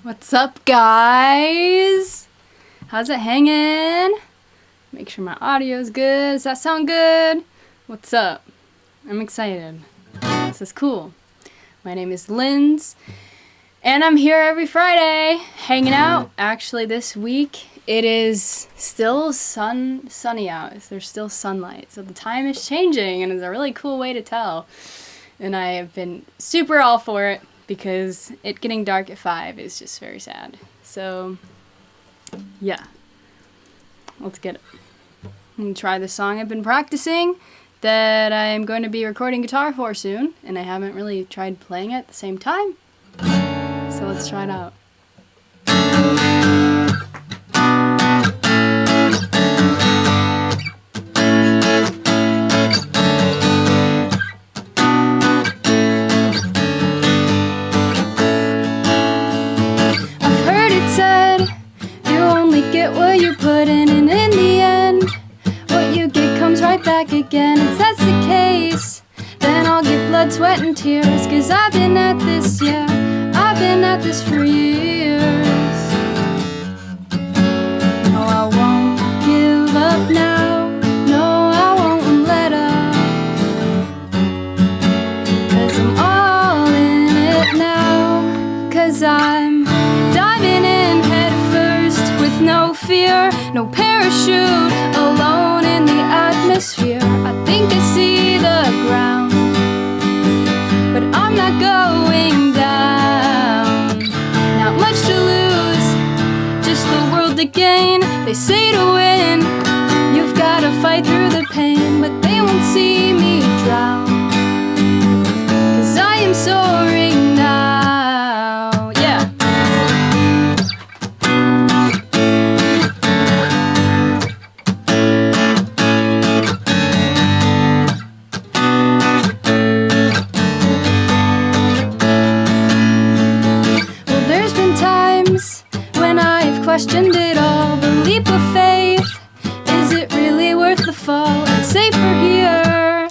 What's up, guys? How's it hanging? Make sure my audio's good. Does that sound good? What's up? I'm excited. This is cool. My name is Lynz, and I'm here every Friday hanging out. Actually, this week it is still sunny out. There's still sunlight, so the time is changing, and it's a really cool way to tell. And I have been super all for it, because it getting dark at 5 is just very sad. So, yeah. Let's get it. I'm going to try the song I've been practicing that I'm going to be recording guitar for soon, and I haven't really tried playing it at the same time. So let's try it out. What you're putting in the end, what you get comes right back again. If that's the case, then I'll get blood, sweat, and tears, 'cause I've been at this, yeah, I've been at this for years. No, I won't give up now, no, I won't let up, 'cause I'm all in it now, 'cause I'm diving in head first with no fear, no parachute, alone in the atmosphere. I think I see the ground, but I'm not going down. Not much to lose, just the world to gain. They say to win, you've gotta fight through the pain, but they won't see me drown, 'cause I am soaring now, yeah. Questioned it all, the leap of faith. Is it really worth the fall? It's safer here.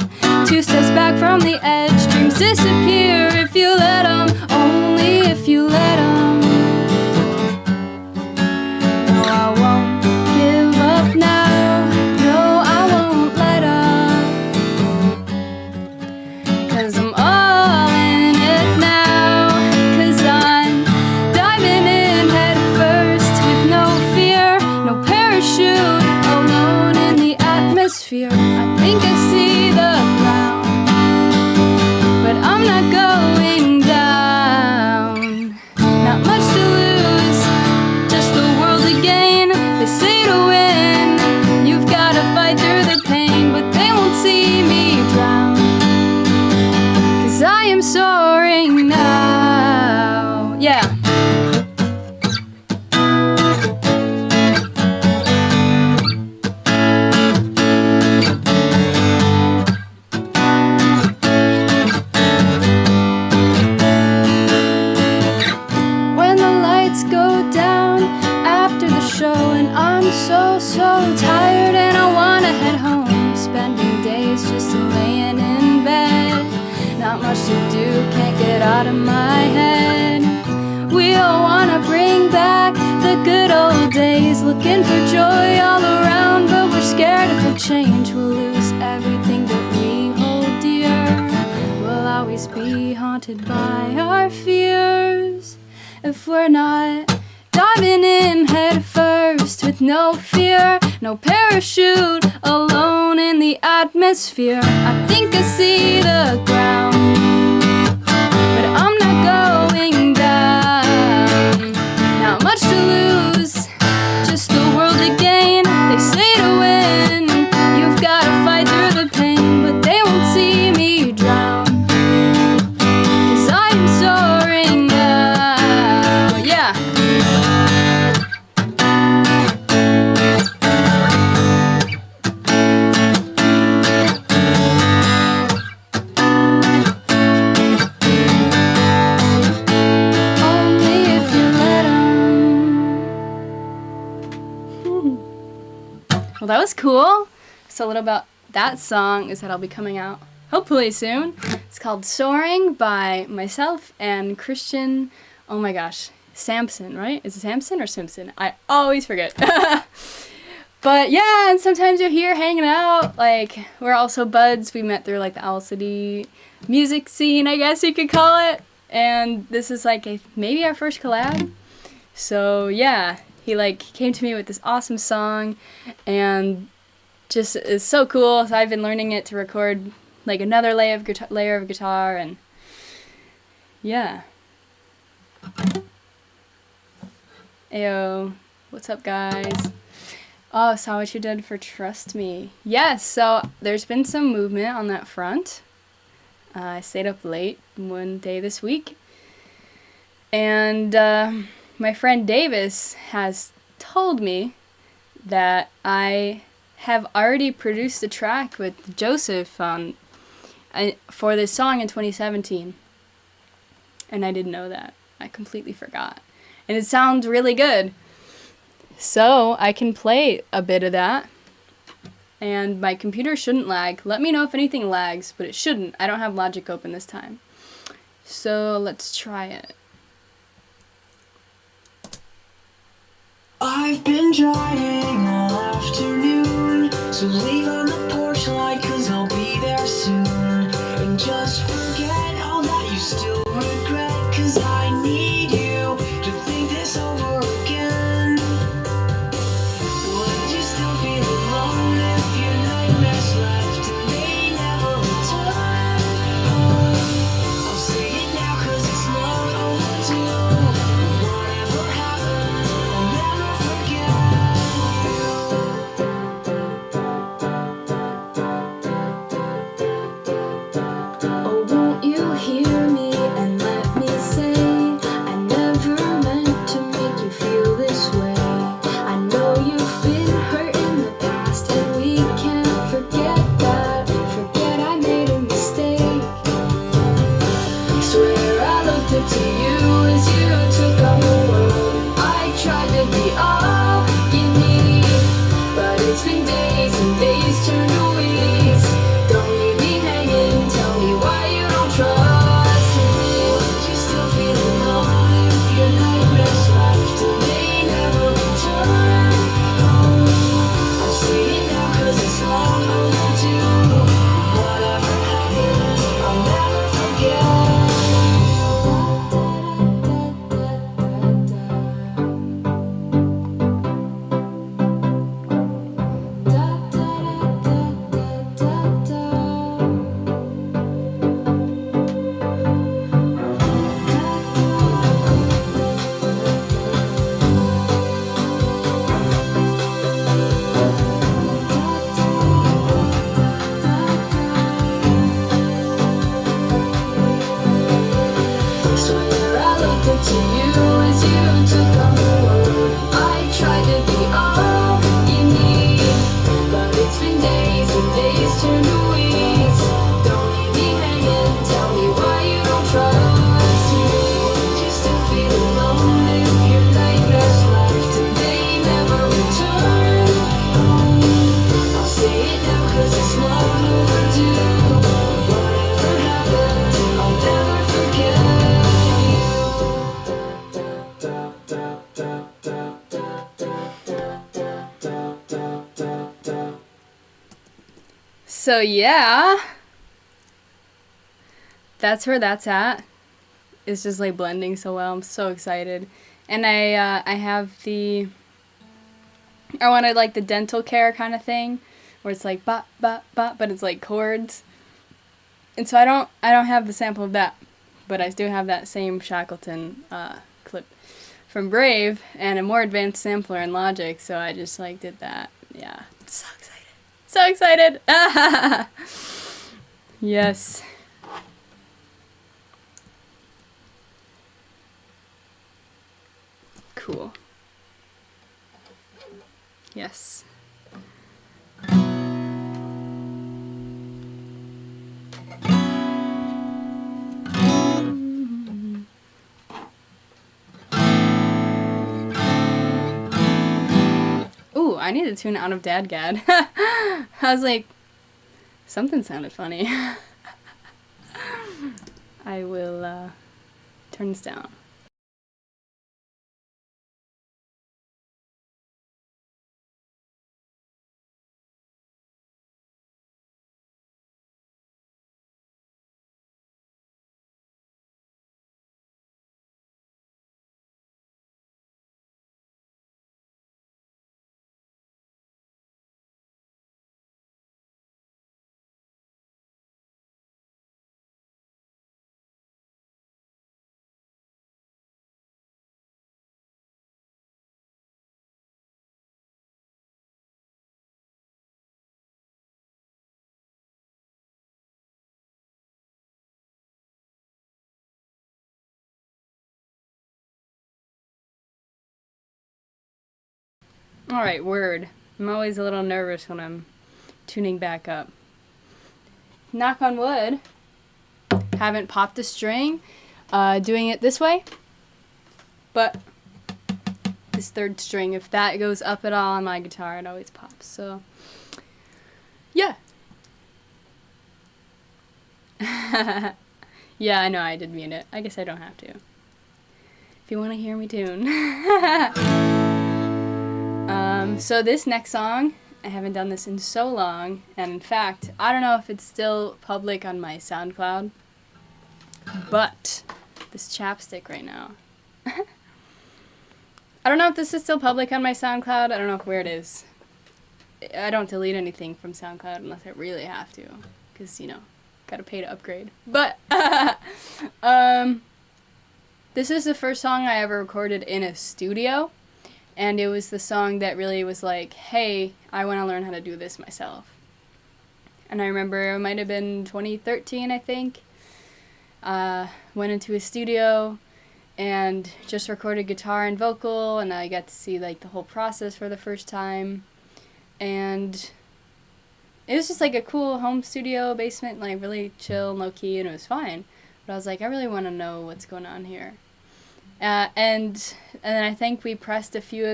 2 steps back from the edge, dreams disappear if you let them, only if you let them. No, I won't give up now, no, I won't let up, 'cause I'm all in it now, 'cause I'm diving in head first with no fear, no parachute, alone in the atmosphere. I think I see the ground, but I'm not going down. Not much to lose, just the world to gain. They say to win, you've gotta fight through the pain, but they won't see me drown, 'cause I am soaring now, yeah. So tired and I wanna head home, spending days just laying in bed. Not much to do, can't get out of my head. We all wanna bring back the good old days, looking for joy all around, but we're scared if we change, we'll lose everything that we hold dear. We'll always be haunted by our fears if we're not diving in head first with no fear, no parachute, alone in the atmosphere. I think I see the ground, but I'm not going down. Not much to lose, just the world to gain. They say to win, you've gotta fight through the pain, but they won't see me drown, 'cause I'm soaring now, yeah. Well, that was cool. So a little about that song is that I'll be coming out hopefully soon. It's called Soaring by myself and Christian. Oh my gosh, Samson, right? Is it Samson or Simpson? I always forget. But yeah, and sometimes you're here hanging out. Like, we're also buds. We met through like the Owl City music scene, I guess you could call it. And this is like maybe our first collab. So yeah, he like came to me with this awesome song, and just is so cool. So I've been learning it to record like another layer of guitar, and yeah. Ayo, what's up, guys? Oh, saw what you did for Trust Me. Yes, so there's been some movement on that front. I stayed up late one day this week, and my friend Davis has told me that I have already produced a track with Joseph for this song in 2017, and I didn't know that. I completely forgot. And it sounds really good. So I can play a bit of that. And my computer shouldn't lag. Let me know if anything lags, but it shouldn't. I don't have Logic open this time. So let's try it. I've been driving all afternoon, so leave on the porch light, 'cause I'll be there soon. And just forget all that you still regret, 'cause I need you to think this over again. Would you still feel alone if your nightmares left and they never return? I'll say it now 'cause it's not overdue. Whatever happened, I'll never forget you. Oh, won't you hear me and let me say, I never meant to make you feel this way. I know you've been hurt in the past, and we can't forget that. Forget I made a mistake. Swear I looked up to you as you took on the world. I tried to be all you need, but it's been days and days turned to weeks. Don't leave me hanging, tell me why you don't trust me. Would you still feel alone if your nightmares left and they never return? I'll say it now 'cause it's long overdue. Whatever happens, I'll never forget. Swear I looked up to you as you took on the world. I tried to be all you need, but it's been days and days turned to weeks. Don't leave me hanging, tell me why you don't trust me. Would you still feel alone if your nightmares left and they never return? I'll say it now 'cause it's long overdue. Whatever happened, I'll never forget. So yeah, that's where that's at. It's just like blending so well. I'm so excited, and I have I wanted like the dental care kind of thing, where it's like bop bop bop, but it's like chords. And so I don't have the sample of that, but I do have that same Shackleton clip from Brave and a more advanced sampler in Logic. So I just like did that. Yeah, I'm so excited. So excited! Yes. Cool. Yes. Ooh, I need to tune out of Dadgad. I was like, something sounded funny. I will turn this down. Alright, word. I'm always a little nervous when I'm tuning back up. Knock on wood. Haven't popped a string doing it this way. But this third string, if that goes up at all on my guitar, it always pops. So, yeah. Yeah, I know I did mute it. I guess I don't have to. If you want to hear me tune. So this next song, I haven't done this in so long, and in fact, I don't know if it's still public on my SoundCloud, but this chapstick right now. I don't know if this is still public on my SoundCloud. I don't know where it is. I don't delete anything from SoundCloud unless I really have to, because, you know, gotta pay to upgrade. But, this is the first song I ever recorded in a studio, and it was the song that really was like, hey, I want to learn how to do this myself. And I remember it might have been 2013, I think. Went into a studio and just recorded guitar and vocal, and I got to see like the whole process for the first time. And it was just like a cool home studio basement, like really chill and low key, and it was fine. But I was like, I really want to know what's going on here. And I think we pressed a few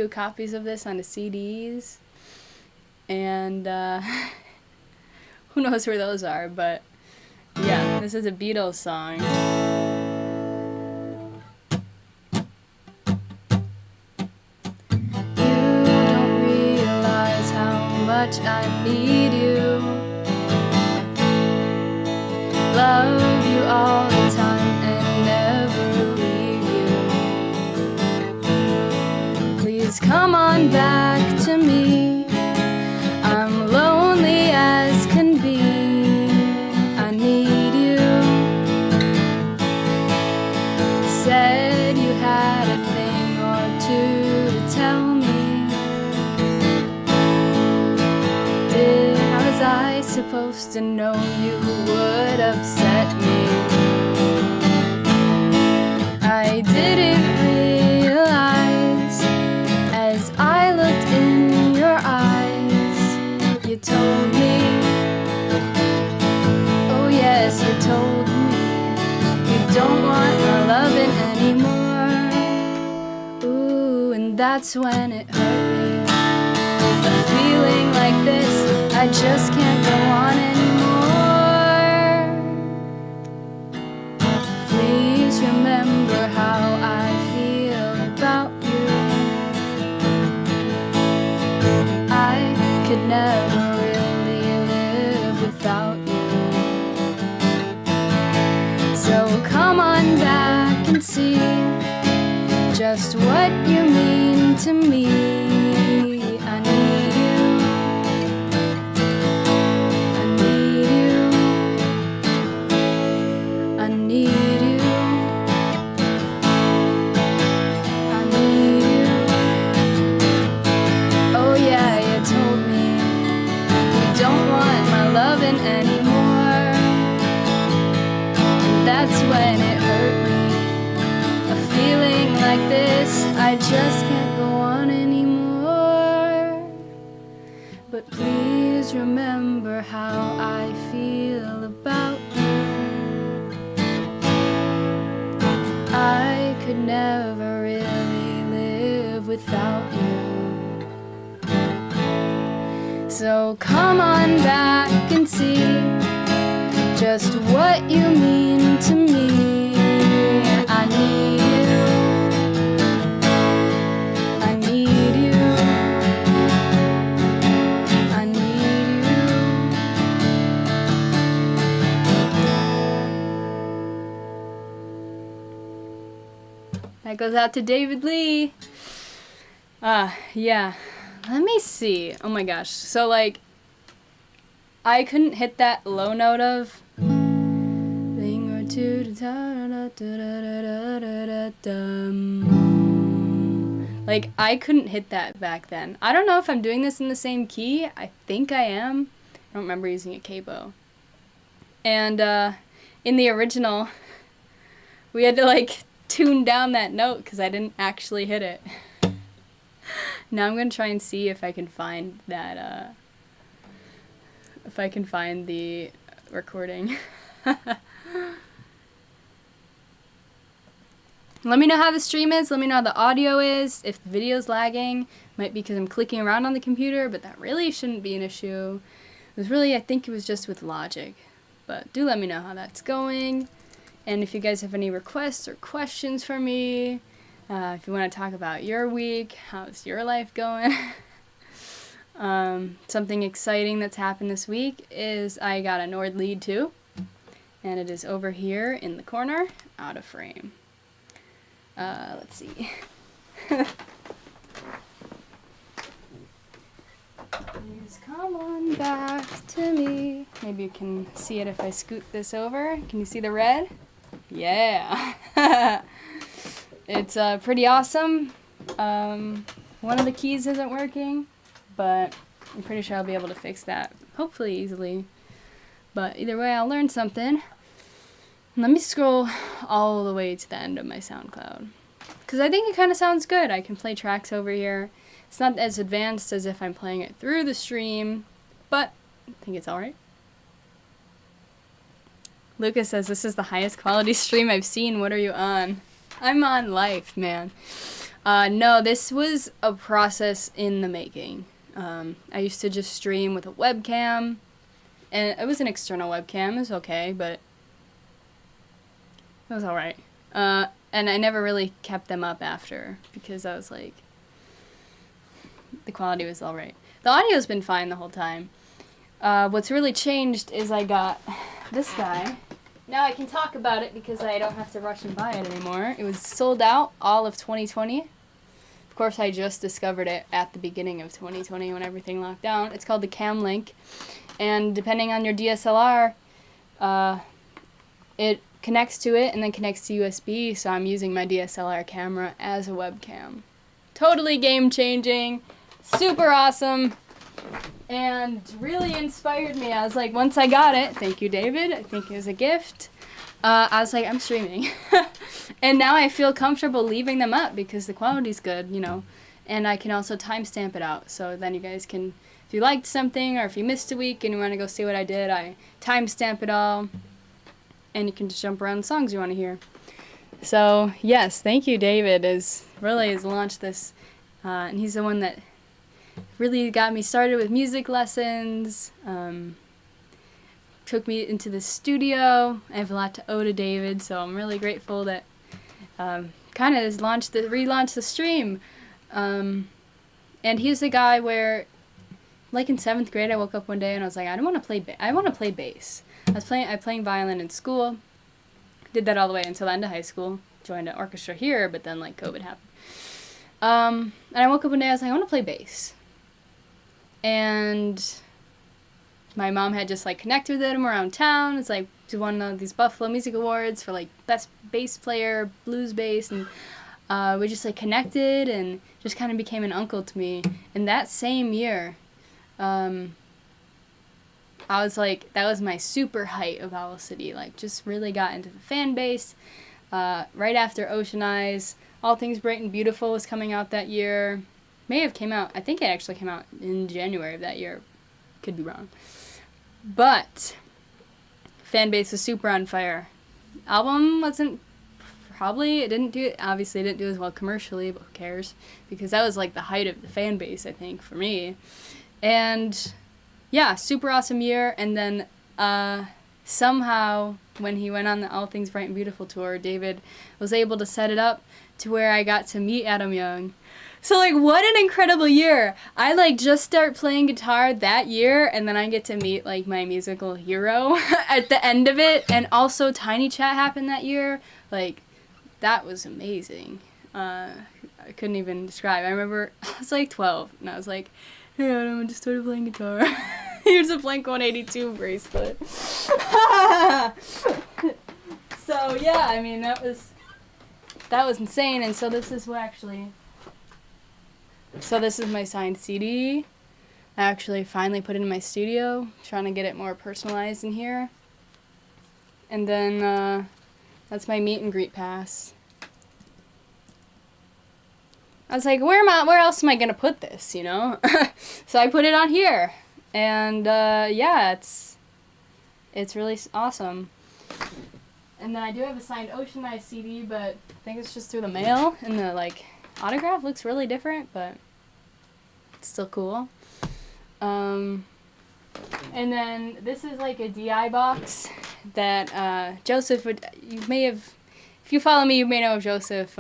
copies of this onto CDs, and who knows where those are, but yeah, this is a Beatles song. You don't realize how much I need you, love you all the time and never leave you. Please come on back to me, I'm lonely as can be, I need you. Said you had a thing or two to tell me. How was I supposed to know you would upset me? I didn't realize as I looked in your eyes. You told me, oh yes, you told me you don't want my loving anymore. Ooh, and that's when it hurt me. A feeling like this, I just can't go on anymore. Please remember how I feel about you. I could never really live without you. So come on back and see just what you mean to me. I need you. I need you. I need you. I need you. Oh yeah, you told me you don't want my loving anymore. And that's when it hurt me. A feeling like this, I just can't go on anymore. But please remember how I feel about you. I could never really live without you. So come on back and see just what you mean to me. I need you. I need you. I need you. That goes out to David Lee. Yeah. Let me see. Oh my gosh. So like, I couldn't hit that low note of thing or two. Like, I couldn't hit that back then. I don't know if I'm doing this in the same key. I think I am. I don't remember using a K-bow. And in the original, we had to like tune down that note because I didn't actually hit it. Now I'm gonna try and see if I can find that, if I can find the recording. Let me know how the stream is. Let me know how the audio is. If the video's lagging, might be because I'm clicking around on the computer, but that really shouldn't be an issue. It was really, I think it was just with Logic. But do let me know how that's going. And if you guys have any requests or questions for me, if you want to talk about your week, how's your life going? Something exciting that's happened this week is I got a Nord lead too. And it is over here in the corner, out of frame. Let's see. Please come on back to me. Maybe you can see it if I scoot this over. Can you see the red? Yeah. It's pretty awesome. One of the keys isn't working, but I'm pretty sure I'll be able to fix that, hopefully easily. But either way, I'll learn something. Let me scroll all the way to the end of my SoundCloud, because I think it kind of sounds good. I can play tracks over here. It's not as advanced as if I'm playing it through the stream, but I think it's alright. Lucas says, this is the highest quality stream I've seen. What are you on? I'm on Life, man. No, this was a process in the making. I used to just stream with a webcam, and it was an external webcam. It was okay, but it was alright. And I never really kept them up after, because I was like, the quality was alright. The audio's been fine the whole time. What's really changed is I got this guy. Now I can talk about it because I don't have to rush and buy it anymore. It was sold out all of 2020. Of course, I just discovered it at the beginning of 2020 when everything locked down. It's called the Cam Link, and depending on your DSLR, it connects to it and then connects to USB, so I'm using my DSLR camera as a webcam. Totally game-changing, super awesome, and really inspired me. I was like, once I got it, thank you, David, I think it was a gift, I was like, I'm streaming. And now I feel comfortable leaving them up because the quality's good, you know, and I can also timestamp it out, so then you guys can, if you liked something or if you missed a week and you want to go see what I did, I timestamp it all. And you can just jump around the songs you want to hear. So, yes, thank you, David, has launched this. And he's the one that really got me started with music lessons, took me into the studio. I have a lot to owe to David, so I'm really grateful that kind of has relaunched the stream. And he's the guy where, like in 7th grade, I woke up one day and I was like, I want to play bass. I was playing violin in school. Did that all the way until the end of high school. Joined an orchestra here, but then like COVID happened. And I woke up one day, I was like, I want to play bass. And my mom had just like connected with him around town. It's like to one of these Buffalo Music Awards for like best bass player, blues bass, and we just like connected and just kind of became an uncle to me. And that same year, I was like, that was my super height of Owl City. Like, just really got into the fan base. Right after Ocean Eyes, All Things Bright and Beautiful was coming out that year. May have came out, I think it actually came out in January of that year. Could be wrong. But, fan base was super on fire. Album wasn't, obviously it didn't do as well commercially, but who cares? Because that was like the height of the fan base, I think, for me. And yeah, super awesome year. And then somehow when he went on the All Things Bright and Beautiful tour, David was able to set it up to where I got to meet Adam Young. So like, what an incredible year. I like just start playing guitar that year, and then I get to meet like my musical hero at the end of it. And also Tiny Chat happened that year. Like, that was amazing. I couldn't even describe. I remember I was like 12 and I was like, hey Adam, I just started playing guitar. Here's a Blink-182 bracelet. So yeah, I mean, that was insane. And so this is this is my signed CD. I actually finally put it in my studio, trying to get it more personalized in here. And then that's my meet and greet pass. I was like, where else am I gonna put this, you know? So I put it on here, and yeah, it's really awesome. And then I do have a signed Ocean Eyes CD, but I think it's just through the mail, and the like autograph looks really different, but it's still cool. And then this is like a DI box that Joseph would, if you follow me, you may know of Joseph.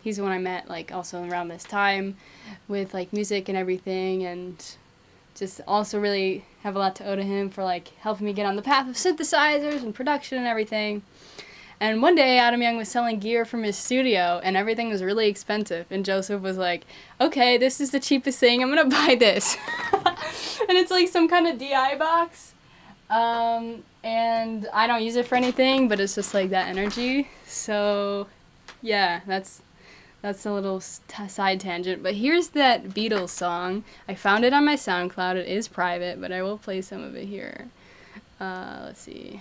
He's the one I met, like, also around this time with, like, music and everything, and just also really have a lot to owe to him for, like, helping me get on the path of synthesizers and production and everything. And one day, Adam Young was selling gear from his studio, and everything was really expensive, and Joseph was like, okay, this is the cheapest thing, I'm gonna buy this. And it's, like, some kind of DI box. And I don't use it for anything, but it's just, like, that energy. So, yeah, that's a little side tangent. But here's that Beatles song. I found it on my SoundCloud. It is private, but I will play some of it here. Let's see.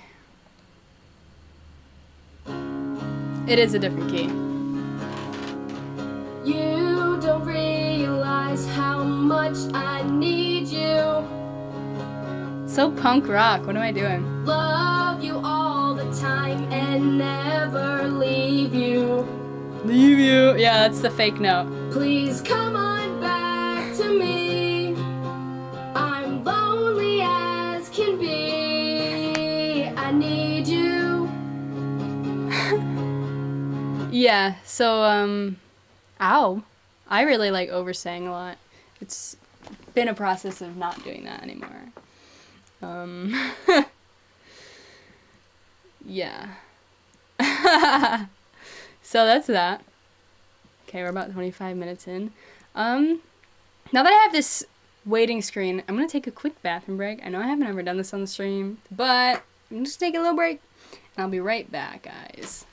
It is a different key. You don't realize how much I need you. So punk rock. What am I doing? Love you all the time and never leave you. Leave you. Yeah, that's the fake note. Please come on back to me. I'm lonely as can be. I need you. Yeah, so, ow. I really like oversaying a lot. It's been a process of not doing that anymore. Yeah. So that's that. Okay, we're about 25 minutes in. Now that I have this waiting screen, I'm gonna take a quick bathroom break. I know I haven't ever done this on the stream, but I'm gonna just take a little break, and I'll be right back, guys.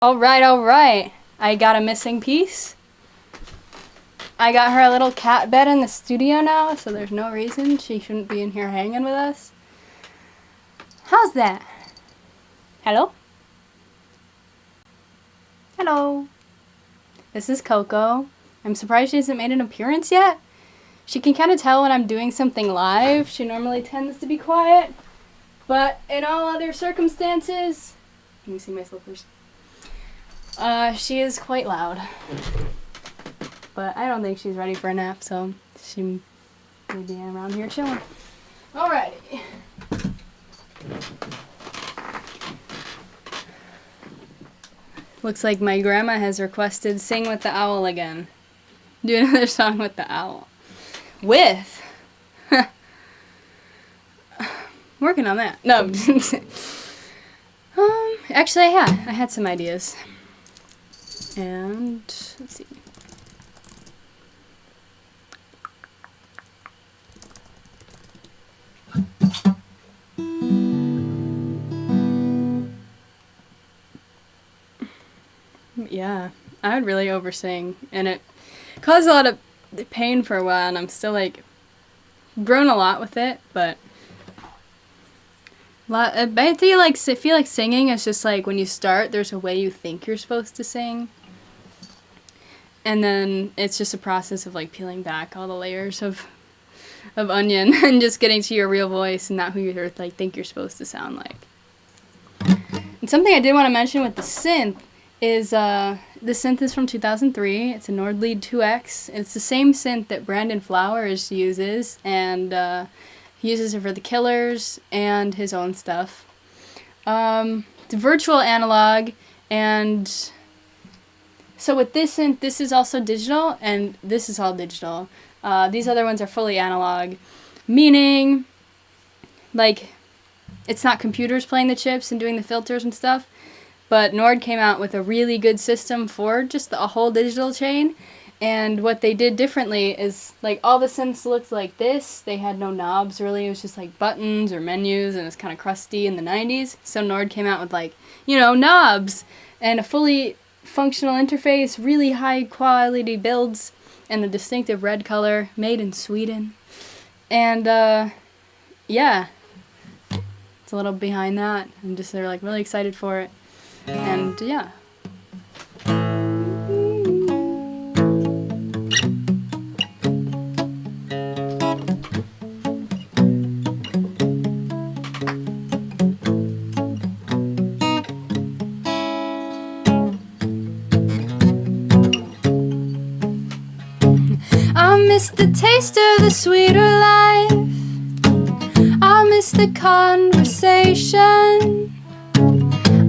Alright. I got a missing piece. I got her a little cat bed in the studio now, so there's no reason she shouldn't be in here hanging with us. How's that? Hello? Hello. This is Coco. I'm surprised she hasn't made an appearance yet. She can kind of tell when I'm doing something live. She normally tends to be quiet. But in all other circumstances... Can you see my slippers? She is quite loud. But I don't think she's ready for a nap, so she may be around here chilling. Alrighty. Looks like my grandma has requested Sing with the Owl again. Do another song with the owl. With? Working on that. No. Actually, I had some ideas. And let's see. Yeah, I would really oversing, and it caused a lot of pain for a while, and I'm still like grown a lot with it, but I feel like singing is just like when you start, there's a way you think you're supposed to sing. And then it's just a process of like peeling back all the layers of onion and just getting to your real voice and not who you like think you're supposed to sound like. And something I did want to mention with the synth is the synth is from 2003. It's a Nordlead 2X. It's the same synth that Brandon Flowers uses, and he uses it for the Killers and his own stuff. It's virtual analog, and so with this synth, this is also digital, and this is all digital. These other ones are fully analog, meaning like it's not computers playing the chips and doing the filters and stuff, but Nord came out with a really good system for just a whole digital chain. And what they did differently is like all the synths looked like this. They had no knobs really. It was just like buttons or menus, and it's kind of crusty in the 90s. So Nord came out with like, you know, knobs and a fully functional interface, really high quality builds, and the distinctive red color, made in Sweden. And yeah, it's a little behind that. And just they're like really excited for it. And yeah. I miss the taste of the sweeter life. I miss the conversation.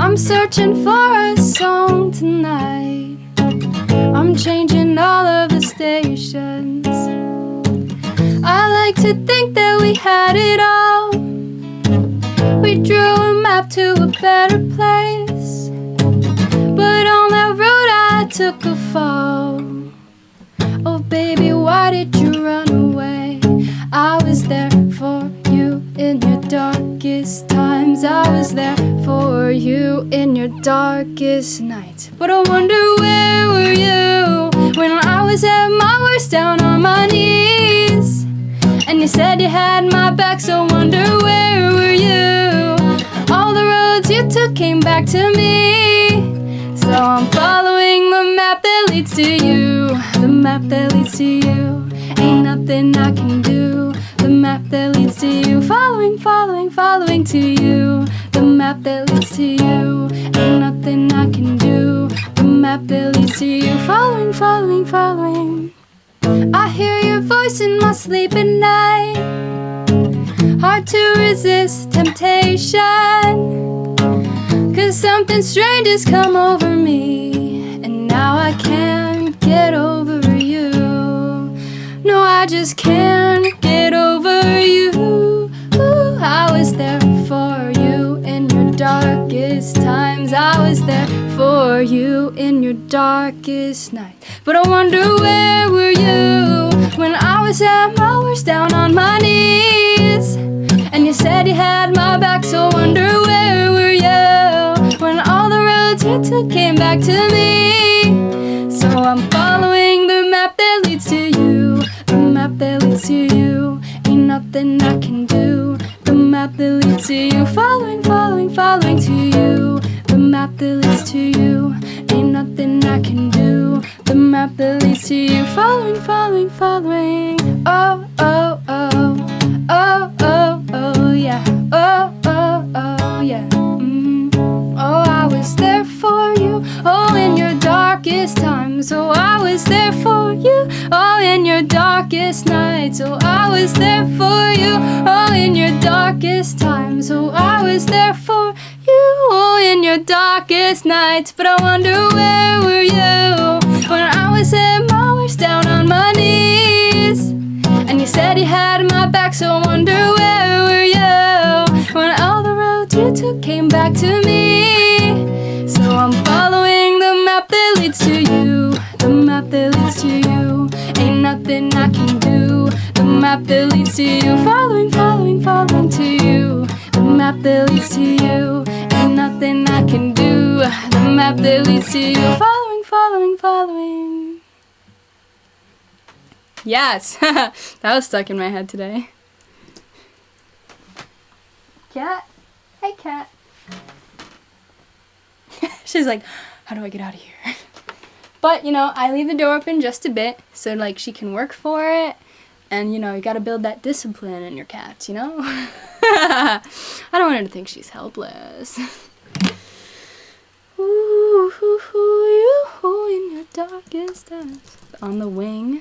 I'm searching for a song tonight. I'm changing all of the stations. I like to think that we had it all. We drew a map to a better place, but on that road I took a fall. Oh baby, why did you run away? I was there for you in your darkest times. I was there for you in your darkest nights. But I wonder, where were you when I was at my worst, down on my knees? And you said you had my back, so wonder, where were you? All the roads you took came back to me. So I'm following the map that leads to you. The map that leads to you. Ain't nothing I can do. The map that leads to you. Following, following, following to you. The map that leads to you. Ain't nothing I can do. The map that leads to you. Following, following, following. I hear your voice in my sleep at night. Hard to resist temptation. 'Cause something strange has come over me, and now I can't get over you. No, I just can't get over you. Ooh, I was there for you in your darkest times. I was there for you in your darkest night. But I wonder, where were you when I was at my worst, down on my knees? And you said you had my back, so wonder, where were you when all the roads you took came back to me? So I'm following the map that leads to you. The map that leads to you. Ain't nothing I can do. The map that leads to you. Following, following, following to you. The map that leads to you. Ain't nothing I can do. The map that leads to you. Following, following, following. Oh, oh, oh. Oh, oh, oh, yeah. Oh, oh, oh, yeah. Oh, I was there for you. Oh, in your darkest times. Oh, I was there for you. Oh, in your darkest nights. Oh, I was there for you. Oh, in your darkest times. Oh, I was there for you. Oh, in your darkest nights. But I wonder, where were you when I was at my worst, down on my knees? And you said you had my back, so I wonder, where were you when all the roads you took came back to me? So I'm following the map that leads to you. The map that leads to you. Ain't nothing I can do. The map that leads to you. Following, following, following to you. The map that leads to you. Ain't nothing I can do. The map that leads to you. Following, following, following. Yes, that was stuck in my head today. Cat? Hi, cat. She's like, how do I get out of here? But, you know, I leave the door open just a bit so, like, she can work for it. And, you know, you gotta build that discipline in your cats, you know? I don't want her to think she's helpless. Ooh, hoo, hoo, you, hoo, in your darkest hours. On the wing.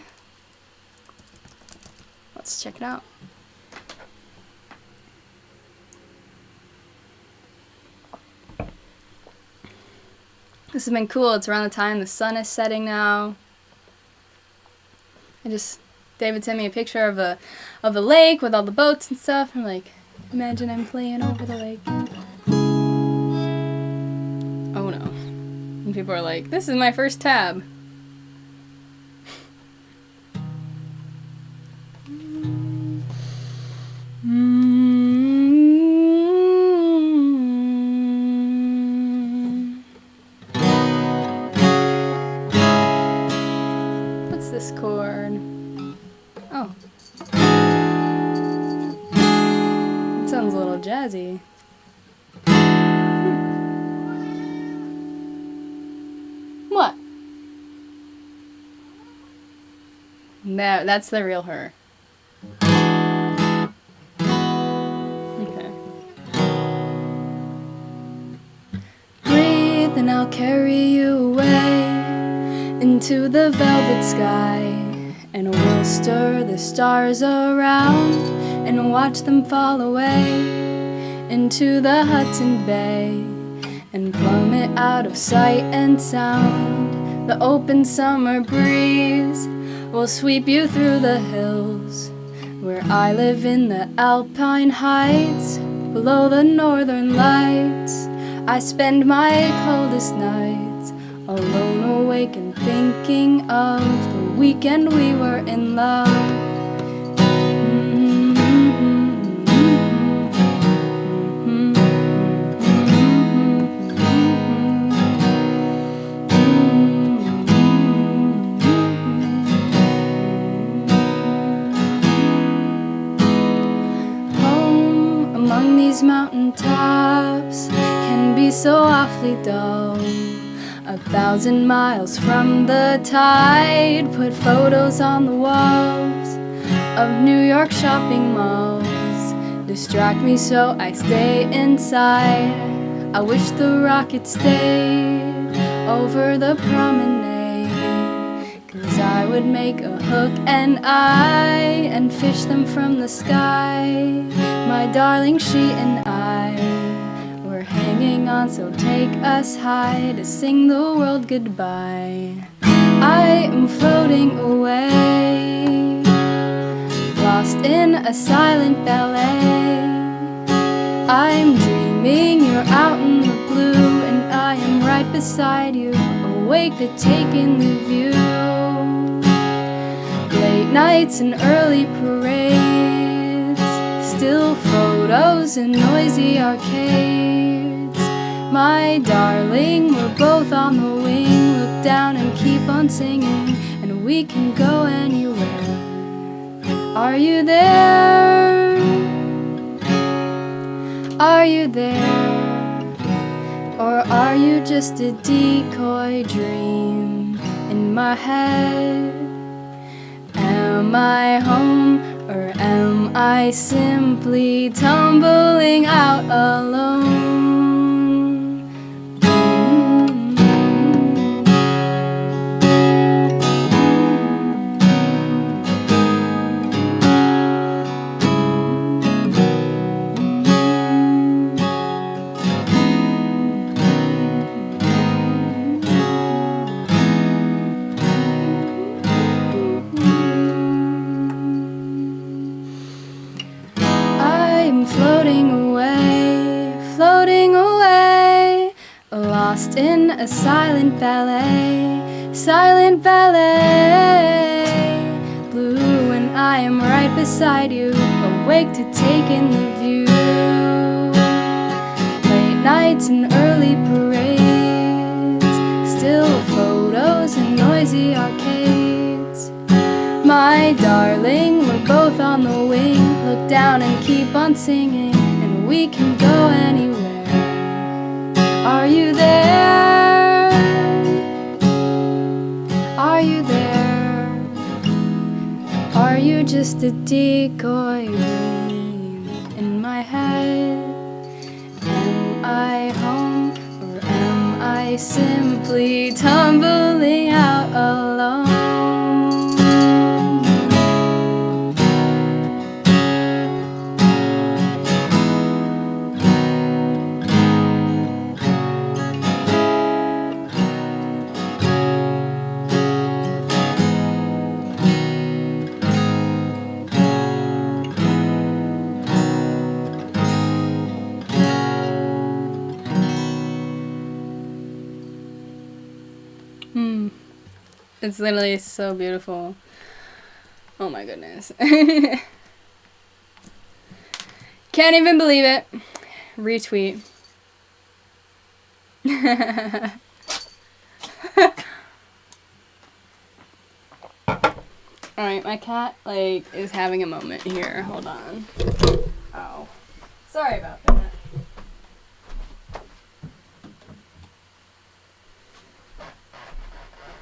Let's check it out. This has been cool. It's around the time the sun is setting now. David sent me a picture of a lake with all the boats and stuff. I'm like, imagine I'm playing over the lake. Oh no. And people are like, this is my first tab. What's this chord? Oh. It sounds a little jazzy. What? No, that's the real her. Okay. Breathe and I'll carry you away into the velvet sky. And we'll stir the stars around and watch them fall away into the Hudson Bay and plummet out of sight and sound. The open summer breeze will sweep you through the hills where I live in the Alpine Heights below the northern lights. I spend my coldest nights alone, awake and thinking of the weekend we were in love. Home among these mountain tops can be so awfully dull. 1,000 miles from the tide, put photos on the walls of New York shopping malls. Distract me so I stay inside. I wish the rocket stayed over the promenade, 'cause I would make a hook and eye and fish them from the sky. My darling, she and I were hanging on, so take us high to sing the world goodbye. I am floating away, lost in a silent ballet. I'm dreaming you're out in the blue, and I am right beside you, awake to take in the view. Late nights and early parades, still photos and noisy arcades. My darling, we're both on the wing. Look down and keep on singing, and we can go anywhere. Are you there? Are you there? Or are you just a decoy dream in my head? Am I home, or am I simply tumbling out alone? Lost in a silent ballet, silent ballet. Blue, and I am right beside you, awake to take in the view. Late nights and early parades, still photos and noisy arcades. My darling, we're both on the wing. Look down and keep on singing, and we can go anywhere. Are you there? Are you there? Are you just a decoy dream in my head? Am I home, or am I simply tumbling out alone? It's literally so beautiful. Oh my goodness. Can't even believe it. Retweet. Alright, my cat, like, is having a moment here. Hold on. Oh. Sorry about that.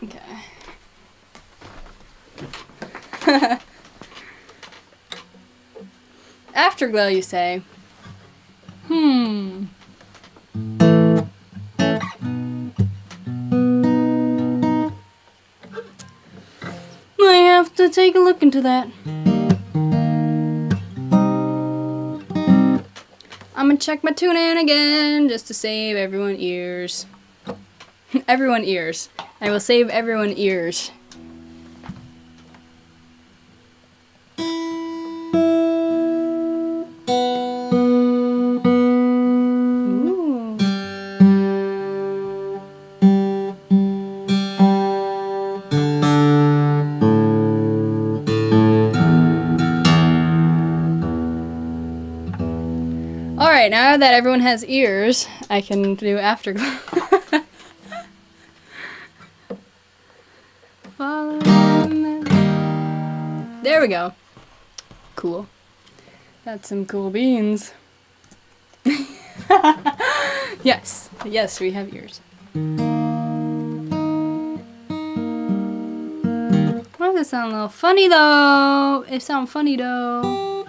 Okay. Afterglow, you say? I have to take a look into that. I'm gonna check my tune in again just to save everyone ears. Everyone ears. I will save everyone ears. Ooh. Alright, now that everyone has ears, I can do Afterglow. There we go. Cool. That's some cool beans. Yes. Yes, we have ears. Why does it sound a little funny though? It sounds funny though.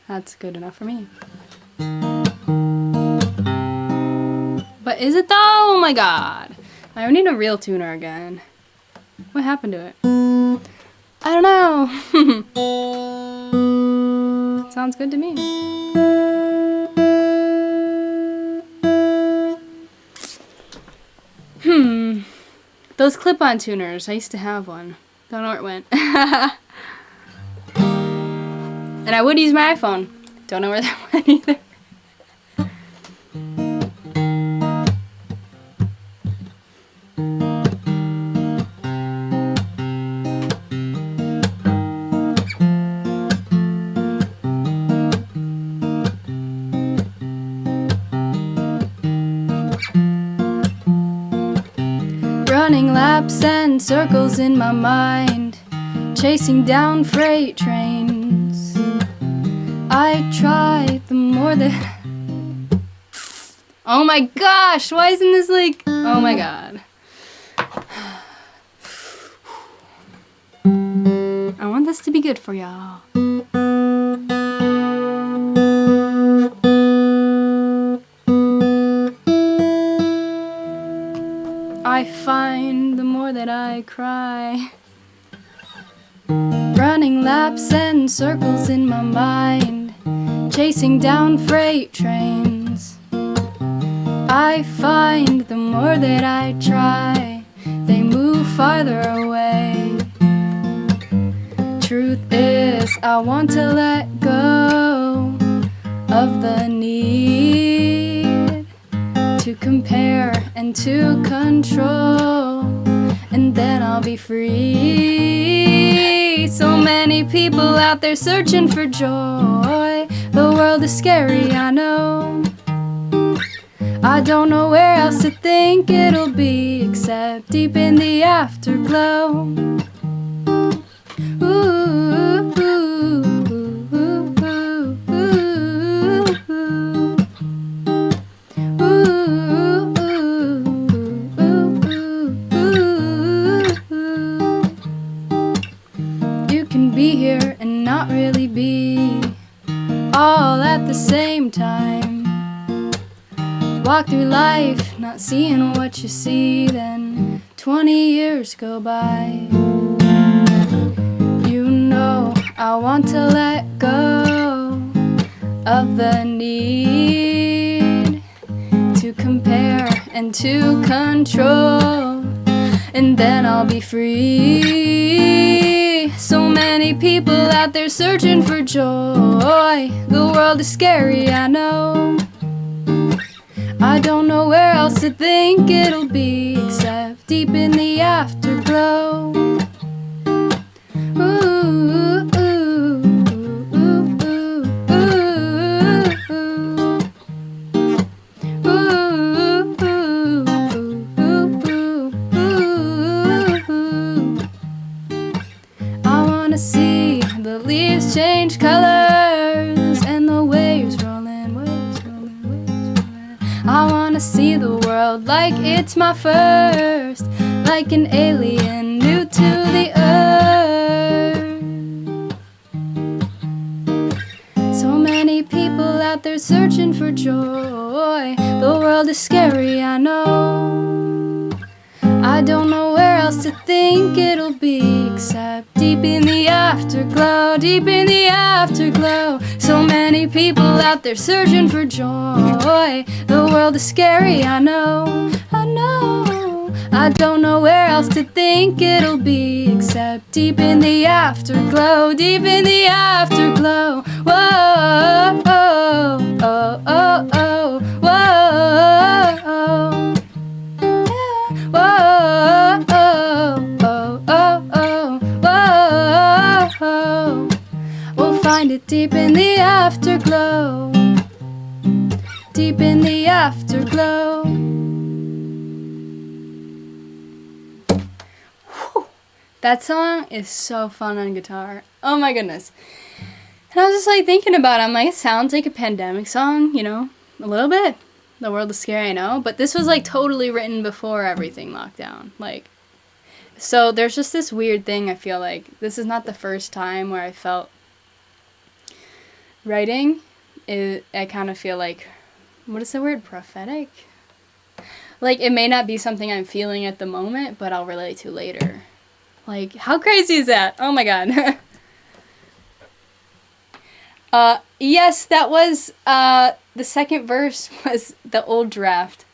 That's good enough for me. But is it though? Oh my god. I need a real tuner again. What happened to it? I don't know. Sounds good to me. Those clip-on tuners. I used to have one. Don't know where it went. And I would use my iPhone. Don't know where that went either. Running laps and circles in my mind, chasing down freight trains. I try the more that... Oh my gosh, why isn't this like... Oh my god. I want this to be good for y'all. I find the more that I cry. Running laps and circles in my mind, chasing down freight trains. I find the more that I try, they move farther away. Truth is, I want to let go of the need to compare and to control, and then I'll be free. be. So many people out there searching for joy. The world is scary, I know. I don't know where else to think it'll be except deep in the afterglow. Ooh, ooh, ooh, ooh, ooh, ooh. You can be here and not really be all at the same time. Walk through life not seeing what you see, then 20 years go by. You know I want to let go of the need to compare and to control, and then I'll be free. So many people out there searching for joy. The world is scary, I know. I don't know where else to think it'll be except deep in the afterglow. Ooh, ooh, ooh, ooh, ooh, ooh. I wanna see the leaves change colors and the waves rolling, waves rolling, waves rolling. I wanna see the world like it's my first, like an alien new to the earth. So many people out there searching for joy. The world is scary, I know. I don't know where else to think it'll be except deep in the afterglow, deep in the afterglow. So many people out there searching for joy. The world is scary, I know, I know. I don't know where else to think it'll be except deep in the afterglow, deep in the afterglow. Whoa, oh, oh, oh, oh, whoa, oh. Whoa, oh, oh, oh, oh, whoa. We'll find it deep in the afterglow, deep in the afterglow. Whew. That song is so fun on guitar. Oh my goodness. And I was just like thinking about it. I'm like, it sounds like a pandemic song, you know, a little bit. The world is scary, I know, but this was like totally written before everything locked down. Like, so there's just this weird thing. I feel like this is not the first time where I felt writing. I kind of feel like, what is the word? Prophetic? Like, it may not be something I'm feeling at the moment, but I'll relate to later. Like, how crazy is that? Oh my god. Yes, that was, the second verse was the old draft.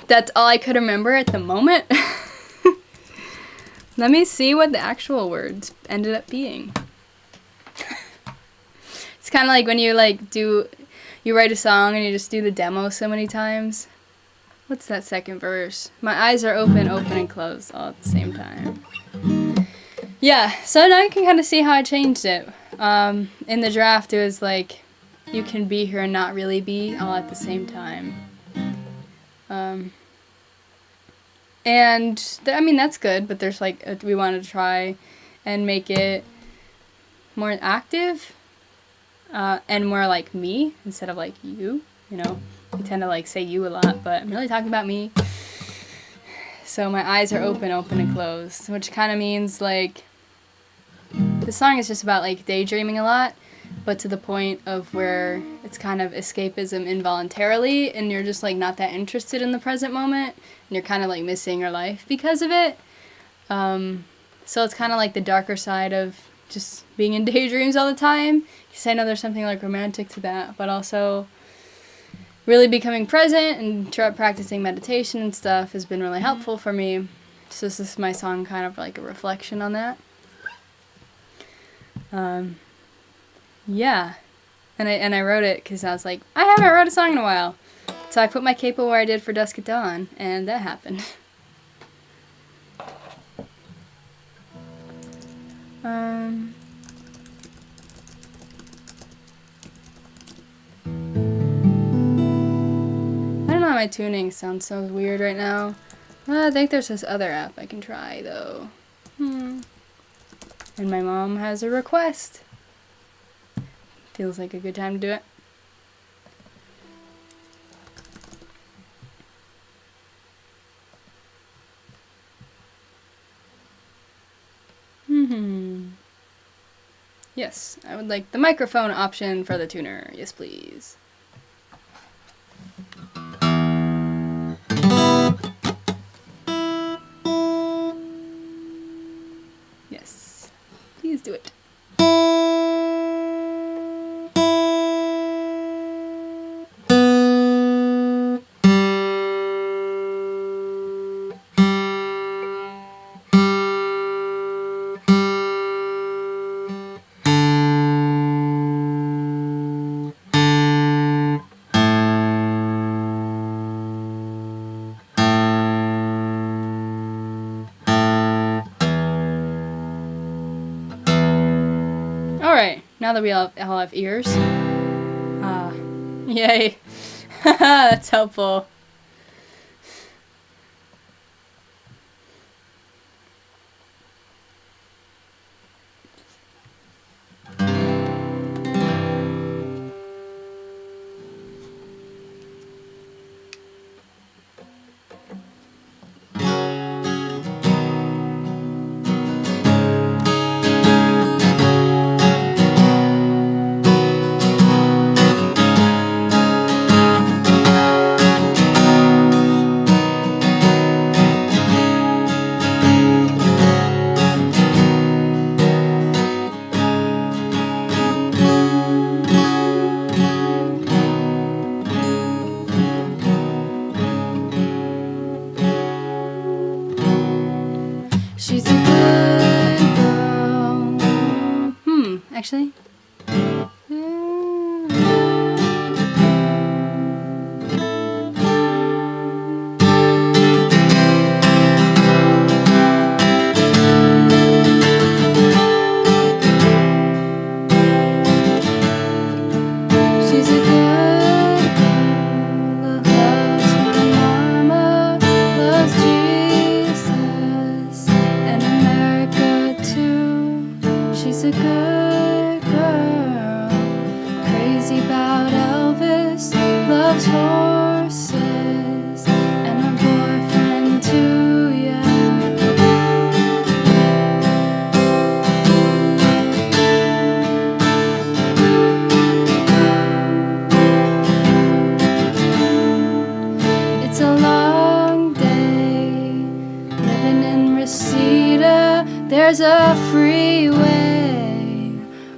That's all I could remember at the moment. Let me see what the actual words ended up being. It's kind of like when you you write a song and you just do the demo so many times. What's that second verse? My eyes are open, open and closed all at the same time. Yeah, so now you can kind of see how I changed it. In the draft, it was like, you can be here and not really be all at the same time. I mean, that's good, but there's like, we wanted to try and make it more active, and more like me instead of like you, you know. We tend to like say you a lot, but I'm really talking about me. So my eyes are open, open and closed, which kind of means like, the song is just about like daydreaming a lot, but to the point of where it's kind of escapism involuntarily, and you're just like not that interested in the present moment, and you're kind of like missing your life because of it. So it's kind of like the darker side of just being in daydreams all the time. Because I know there's something like romantic to that, but also really becoming present and practicing meditation and stuff has been really helpful for me. So this is my song kind of like a reflection on that. Yeah, and I wrote it because I was like, I haven't wrote a song in a while, so I put my capo where I did for Dusk at Dawn, and that happened. I don't know why my tuning sounds so weird right now. I think there's this other app I can try though. And my mom has a request. Feels like a good time to do it. Yes, I would like the microphone option for the tuner. Yes, please. Yes, please do it. Alright, now that we all have ears. Yay. That's helpful. She's a good girl. Actually. She's a good girl, loves her mama, loves Jesus and America too. She's a good girl, crazy about Elvis, loves horses and her boyfriend too, yeah. It's a long day, living in Reseda. There's a freeway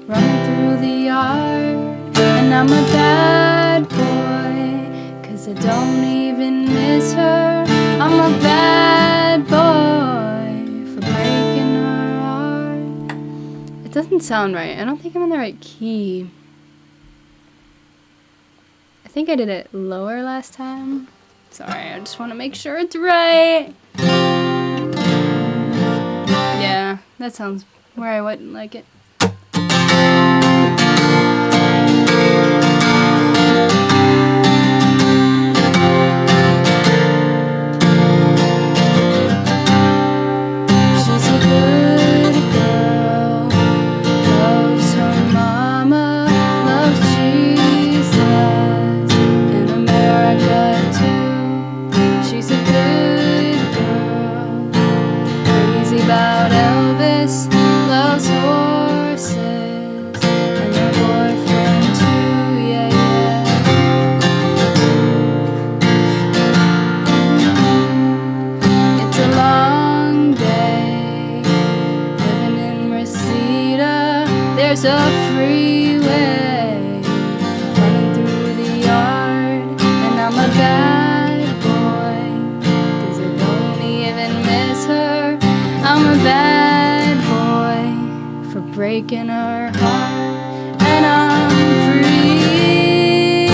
running through the yard, and I'm a bad boy, 'cause I don't even miss her. I'm a bad boy for breaking her heart. It doesn't sound right. I don't think I'm in the right key. I think I did it lower last time. Sorry, I just want to make sure it's right. Yeah, that sounds where I wouldn't like it. She's a good girl, loves her mama, loves Jesus and America too. She's a good girl, crazy about Elvis, loves horses and her boyfriend too, yeah, yeah. It's a long day, living in Reseda. There's a freeway running through the yard, and I'm a bad boy, 'cause I don't even miss her. I'm a bad boy for breaking her heart, and I'm free,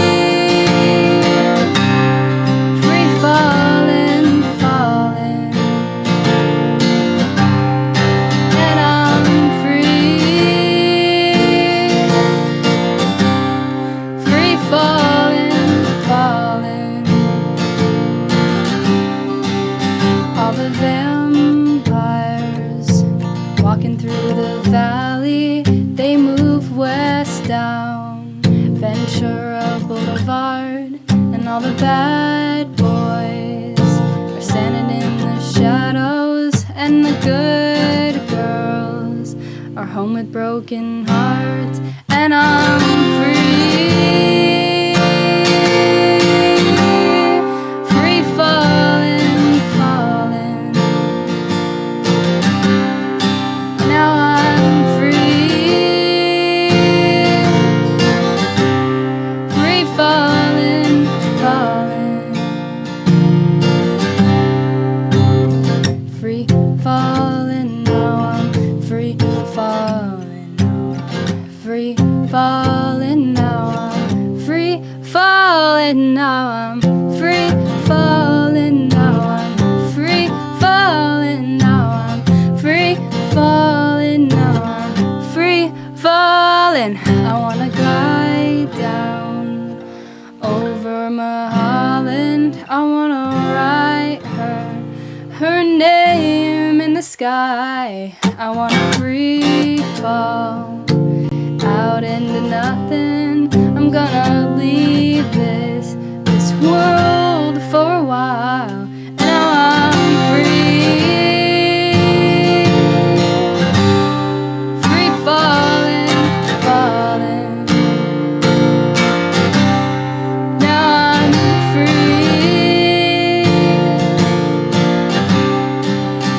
free falling, falling, and I'm free. all the bad boys are standing in the shadows, and the good girls are home with broken hearts, and I'm free, free falling, falling. Now I'm free, free falling, falling, free falling. Now I'm free falling, free falling. Now I'm free falling. Now I'm free falling. Now I'm free falling. Now I'm free falling. Now I'm free falling. I wanna glide down over Mulholland. I wanna write her name in the sky. I wanna free fall out into nothing. I'm gonna leave this world for a while. And now I'm free, free falling, falling. Now I'm free,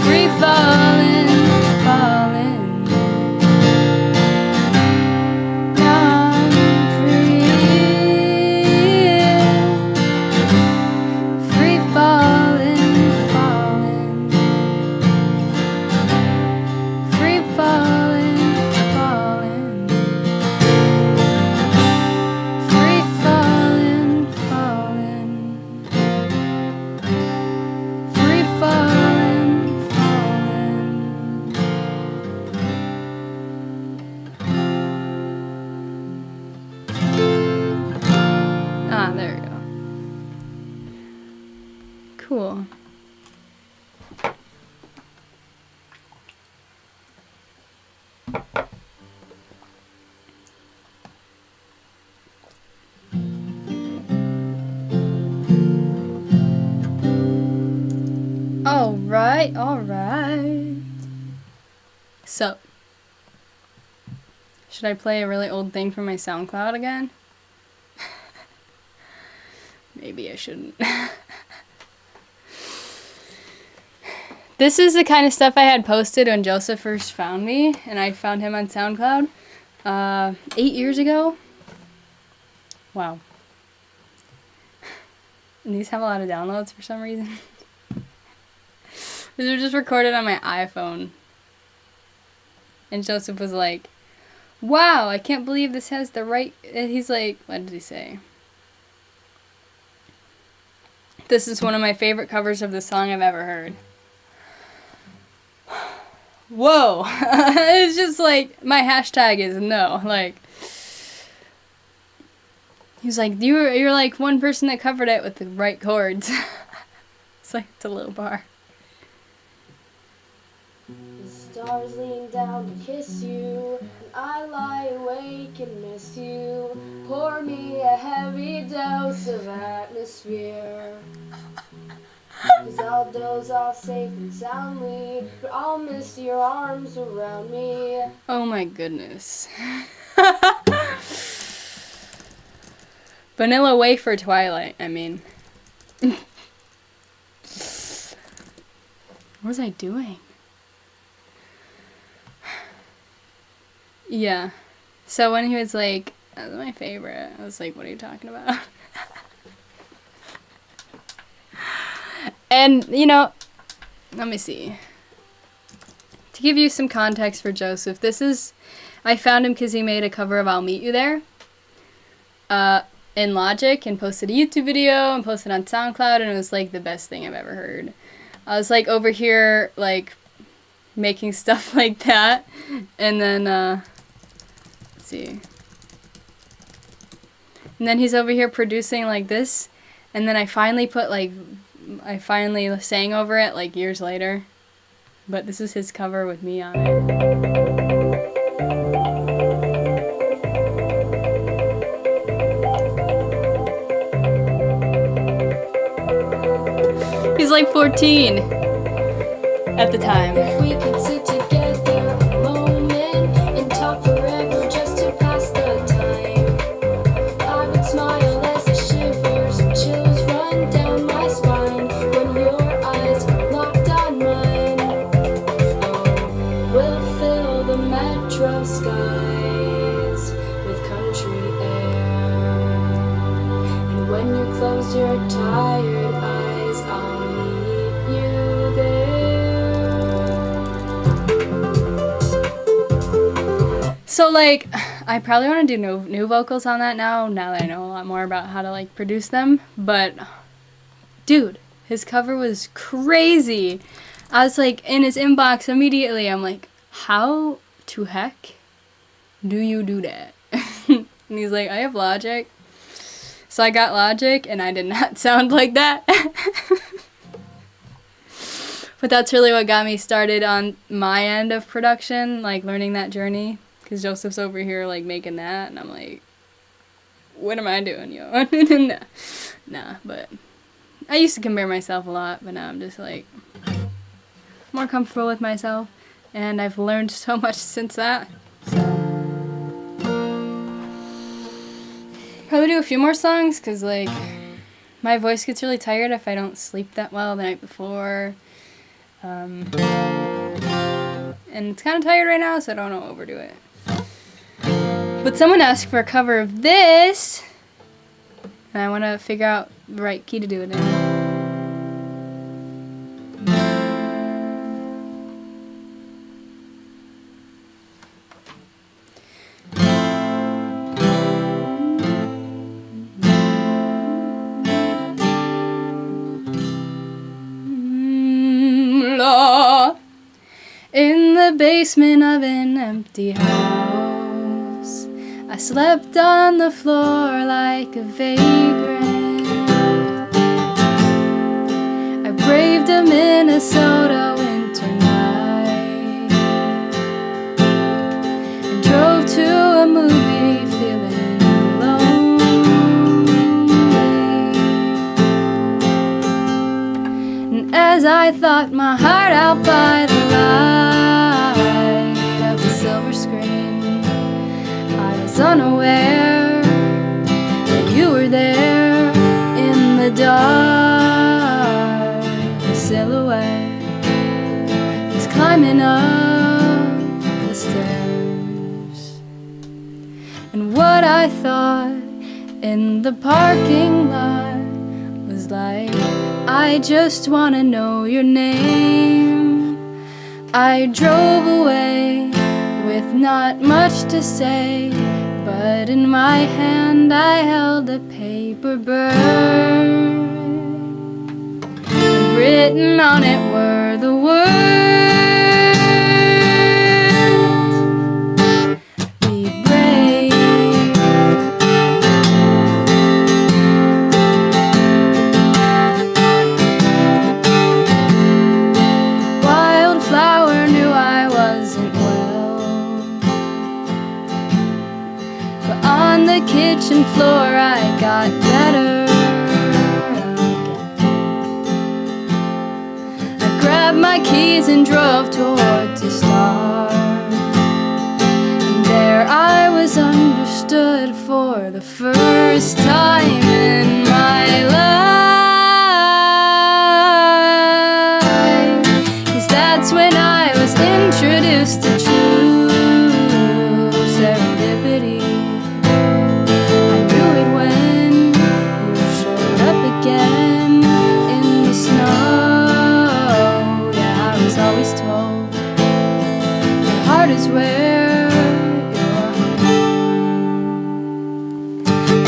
free falling, falling. Now I'm free, free falling, falling. Free falling, falling. Free falling, falling. Free falling, falling. Ah, there we go. Cool. All right. So, should I play a really old thing from my SoundCloud again? Maybe I shouldn't. This is the kind of stuff I had posted when Joseph first found me, and I found him on SoundCloud 8 years ago. Wow. And these have a lot of downloads for some reason. These are just recorded on my iPhone. And Joseph was like, wow, I can't believe this has the right... He's like, what did he say? This is one of my favorite covers of the song I've ever heard. Whoa. It's just like, my hashtag is no. Like, he's like, you're like one person that covered it with the right chords. It's like, it's a low bar. The stars lean down to kiss you, and I lie awake and miss you. Pour me a heavy dose of atmosphere, 'cause I'll doze off safe and soundly, but I'll miss your arms around me. Oh my goodness. Vanilla wafer Twilight, I mean. What was I doing? Yeah. So when he was like, that's my favorite, I was like, what are you talking about? And, you know, let me see. To give you some context for Joseph, I found him because he made a cover of I'll Meet You There in Logic and posted a YouTube video and posted on SoundCloud, and it was like the best thing I've ever heard. I was like over here, like, making stuff like that, and then, let's see. And then he's over here producing like this, and then I finally sang over it like years later. But this is his cover with me on it. He's like 14 at the time. If we could sit together a moment and talk forever just to pass the time, I would smile as the shivers and chills run down my spine when your eyes are locked on mine. Oh, we'll fill the metro skies with country air, and when you close your tired eyes, I'll meet you there. So like, I probably want to do new vocals on that now that I know a lot more about how to like produce them. But dude, his cover was crazy. I was like in his inbox immediately. I'm like, how to heck do you do that? And he's like, I have Logic. So I got Logic, and I did not sound like that. But that's really what got me started on my end of production, like learning that journey. Because Joseph's over here like making that, and I'm like, what am I doing, yo? Nah, but I used to compare myself a lot, but now I'm just like more comfortable with myself, and I've learned so much since that. So probably do a few more songs, because like my voice gets really tired if I don't sleep that well the night before. And it's kind of tired right now, so I don't want to overdo it. But someone asked for a cover of this, and I want to figure out the right key to do it in. In the basement of an empty house, I slept on the floor like a vagrant. I braved a Minnesota winter night and drove to a movie feeling lonely. And as I thought my heart out by the light of the silver screen, I was unaware that you were there in the dark. The silhouette was climbing up the stairs, and what I thought in the parking lot was like, I just wanna know your name. I drove away with not much to say, but in my hand I held a paper bird. And written on it were the words, be brave. Wildflower knew I wasn't well, but on the kitchen floor I got better. I grabbed my keys and drove toward to start, and there I was understood for the first time in my life. 'Cause that's when I was introduced to true serendipity. I knew it when you showed up again in the snow. Yeah, I was always told your heart is where you're home.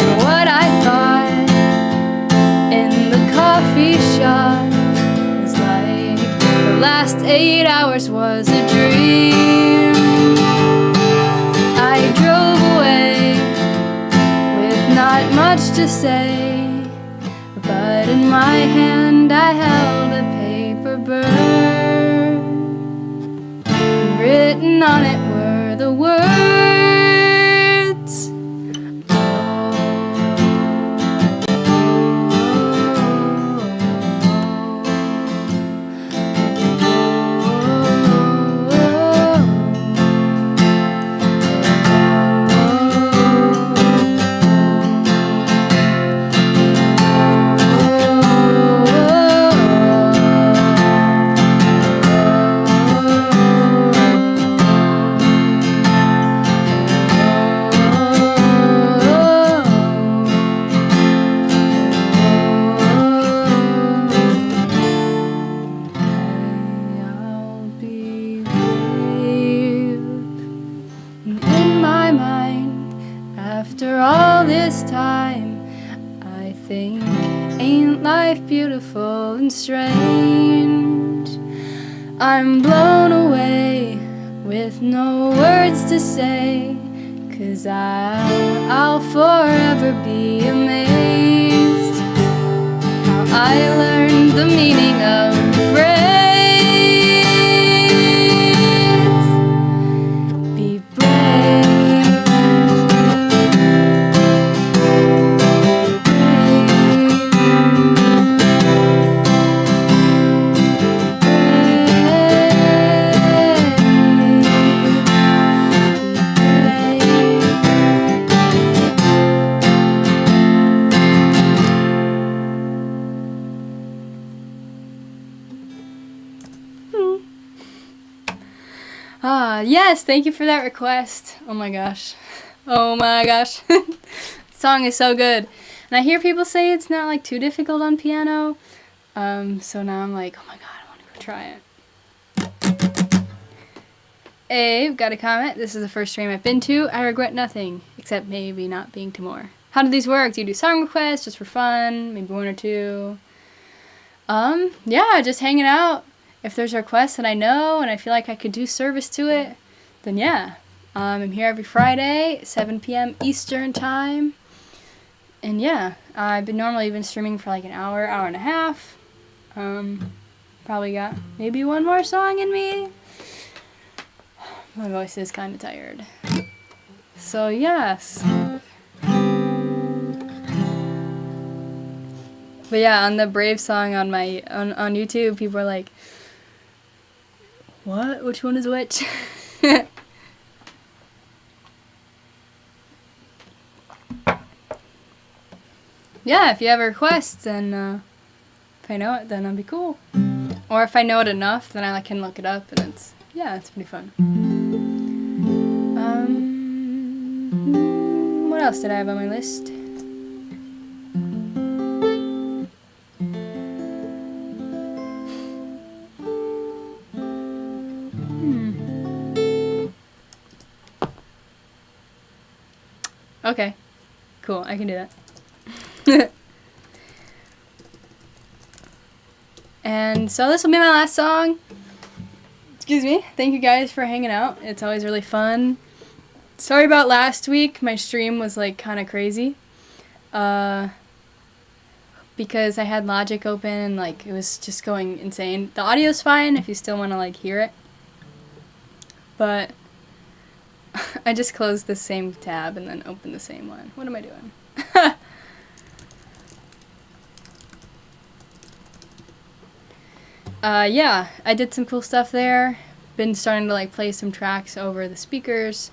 And what I thought in the coffee shop was like the last 8 hours was a dream. I drove away with not much to say, but in my hand I held a paper bird. Written on it were the words, oh, think, ain't life beautiful and strange? I'm blown away with no words to say, 'cause I'll forever be amazed how I learned the meaning of the phrase. Be brave. Yes, thank you for that request. Oh my gosh. Oh my gosh. The song is so good. And I hear people say it's not like too difficult on piano. So now I'm like, oh my god, I want to go try it. Hey, got a comment. This is the first stream I've been to. I regret nothing, except maybe not being to more. How do these work? Do you do song requests just for fun? Maybe one or two? Yeah, just hanging out. If there's a request that I know and I feel like I could do service to it, then yeah. I'm here every Friday, 7 p.m. Eastern time. And yeah, I've normally been streaming for like an hour, hour and a half. Probably got maybe one more song in me. My voice is kind of tired. So yes. But yeah, on the Brave song on my on YouTube, people are like, what? Which one is which? Yeah, if you have a request, then if I know it, then that'd be cool. Or if I know it enough, then I can look it up, and it's pretty fun. What else did I have on my list? Okay, cool, I can do that. And so this will be my last song. Excuse me. Thank you guys for hanging out. It's always really fun. Sorry about last week. My stream was like kind of crazy. Because I had Logic open and like it was just going insane. The audio's fine if you still want to like hear it. But I just closed the same tab and then opened the same one. What am I doing? Yeah, I did some cool stuff there. Been starting to like play some tracks over the speakers.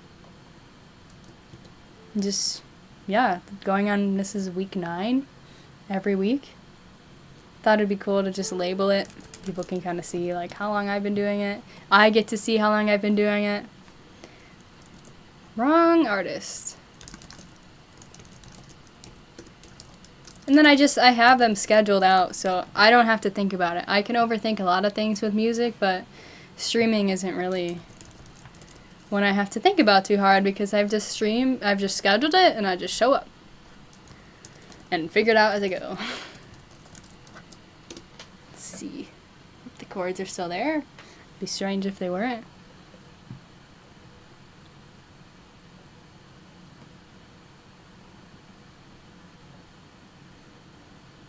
Just, yeah, going on, this is week 9 every week. Thought it'd be cool to just label it. People can kind of see like how long I've been doing it. I get to see how long I've been doing it. Wrong artist. And then I have them scheduled out, so I don't have to think about it. I can overthink a lot of things with music, but streaming isn't really one I have to think about too hard because I've just scheduled it, and I just show up. And figure it out as I go. Let's see. If the chords are still there. It'd be strange if they weren't.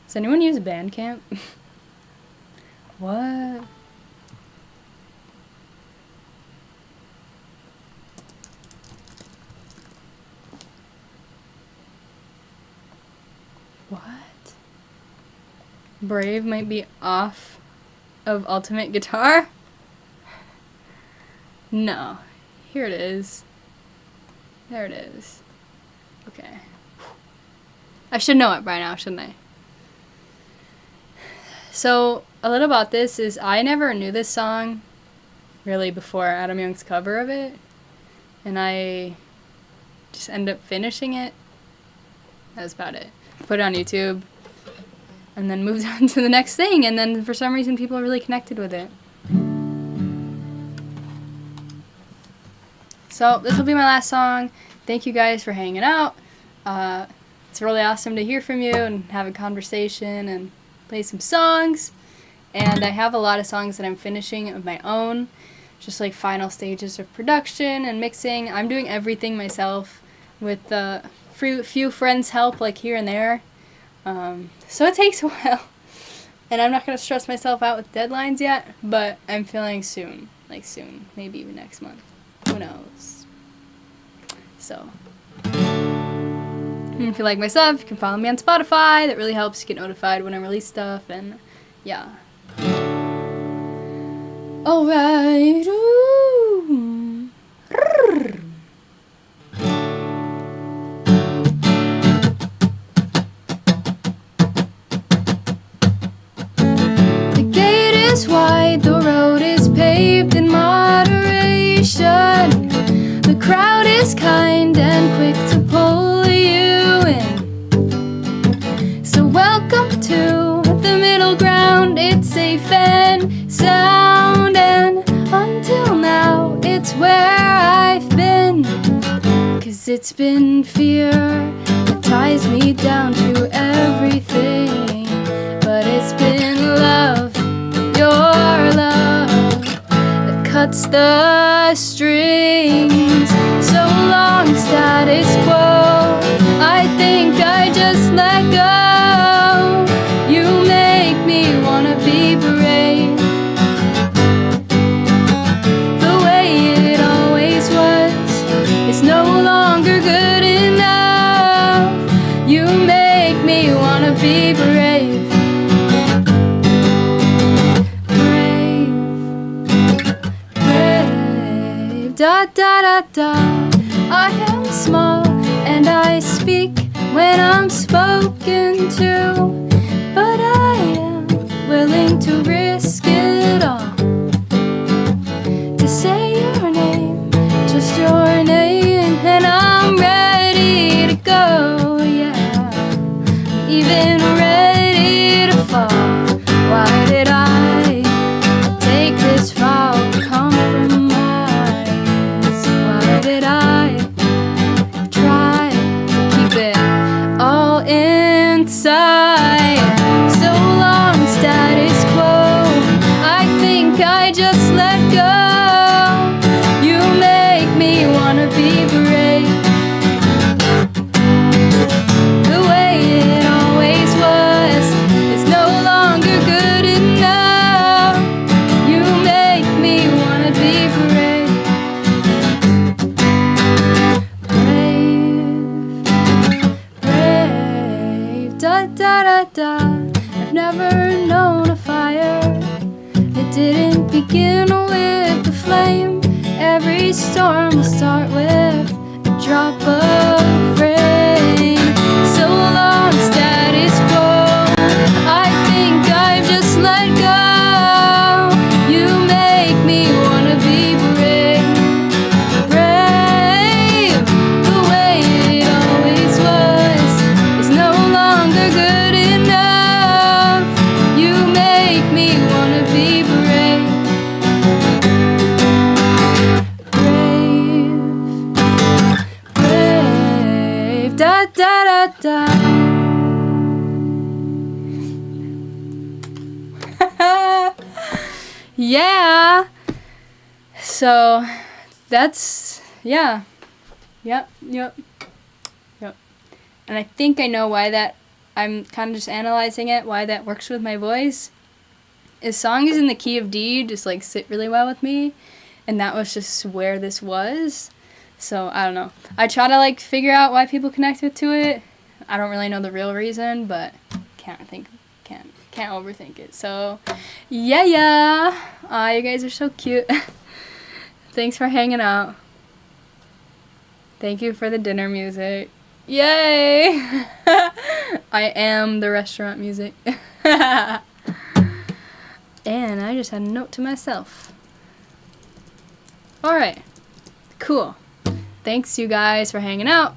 Does anyone use Bandcamp? What? What? Brave might be off of Ultimate Guitar? No. Here it is. There it is. Okay. I should know it by now, shouldn't I? So, a little about this is I never knew this song really before Adam Young's cover of it. And I just ended up finishing it. That's about it. Put it on YouTube. And then moved on to the next thing. And then for some reason people really connected with it. So, this will be my last song. Thank you guys for hanging out. it's really awesome to hear from you and have a conversation and play some songs. And I have a lot of songs that I'm finishing of my own, just like final stages of production and mixing. I'm doing everything myself with a few friends' help, like here and there. So it takes a while. And I'm not going to stress myself out with deadlines yet, but I'm feeling soon. Like soon. Maybe even next month. Who knows? So, if you like my stuff, you can follow me on Spotify. That really helps you get notified when I release stuff. And, yeah. Alright. Wide, the road is paved in moderation. The crowd is kind and quick to pull you in. So welcome to the middle ground. It's safe and sound, and until now it's where I've been. 'Cause it's been fear that ties me down to everything, but it's been love, your love, that cuts the strings. So long, status quo, I think I just let go. You make me wanna be brave, the way it always was is no longer good enough. You make me wanna be brave. Da da da da. I am small and I speak when I'm spoken to, but I am willing to risk it all to say your name, just your name, and I'm ready to go. Yeah, I'm even ready to fall. Why did I take this foul compromise? Did I try to keep it all inside? So long, status quo, I think I just let go. You make me wanna be brave, the way it always was is no longer good enough. You make me wanna be brave. I've never known a fire that didn't begin with the flame. Every storm will start with a drop of rain. So long, status quo, I think I've just let go. You make me wanna be brave, brave, the way it always was is no longer good enough. You make me wanna be brave, brave, brave, da da da da. Yeah. So that's, yeah. Yep. And I think I know why that, I'm kind of just analyzing it, why that works with my voice. This song is in the key of D, just like sit really well with me. And that was just where this was. So I don't know. I try to like figure out why people connected to it. I don't really know the real reason, but can't overthink it. So yeah. You guys are so cute. Thanks for hanging out. Thank you for the dinner music. Yay! I am the restaurant music. And I just had a note to myself. Alright. Cool. Thanks you guys for hanging out.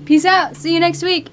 Peace out. See you next week.